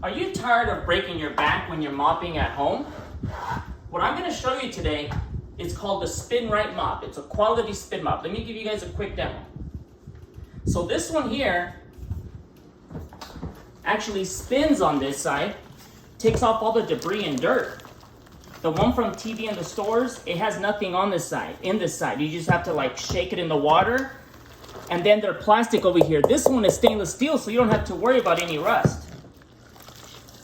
Are you tired of breaking your back when you're mopping at home? What I'm going to show you today is called the Spin Right Mop. It's a quality spin mop. Let me give you guys a quick demo. So this one here actually spins on this side, takes off all the debris and dirt. The one from TV in the stores, it has nothing on this side, in this side. You just have to like shake it in the water. And then they're plastic over here. This one is stainless steel, so you don't have to worry about any rust.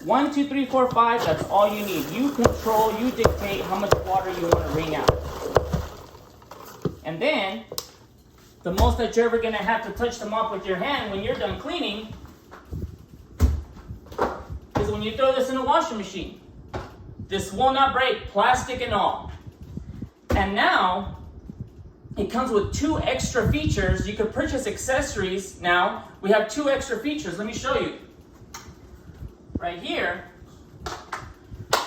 1, 2, 3, 4, 5, that's all you need. You control, you dictate how much water you want to wring out. And then, the most that you're ever going to have to touch the mop with your hand when you're done cleaning is when you throw this in the washing machine. This will not break, plastic and all. And now, it comes with 2 extra features. You can purchase accessories now. We have 2 extra features. Let me show you. Right here,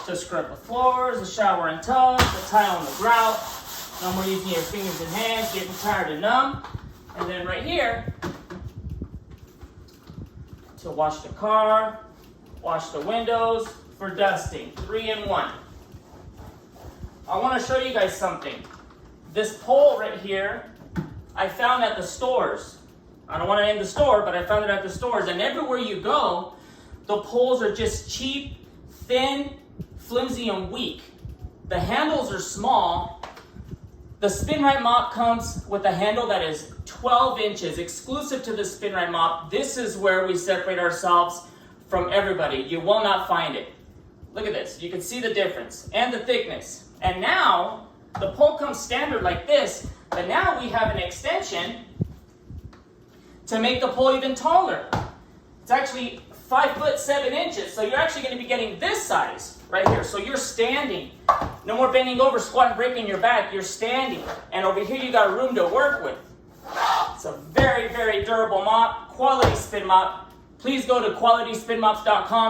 to scrub the floors, the shower and tub, the tile and the grout. No more using your fingers and hands, getting tired and numb. And then right here, to wash the car, wash the windows, for dusting. 3 in 1. I want to show you guys something. This pole right here, I found at the stores. I don't want to name the store, but I found it at the stores. And everywhere you go, the poles are just cheap, thin, flimsy, and weak. The handles are small. The Spin Right Mop comes with a handle that is 12 inches, exclusive to the Spin Right Mop. This is where we separate ourselves from everybody. You will not find it. Look at this. You can see the difference and the thickness. And now, the pole comes standard like this, but now we have an extension to make the pole even taller. It's actually 5 foot 7 inches, so you're actually going to be getting this size right here. So you're standing. No more bending over, squatting, breaking your back. You're standing. And over here you got room to work with. It's a very, very durable mop, quality spin mop. Please go to qualityspinmops.com.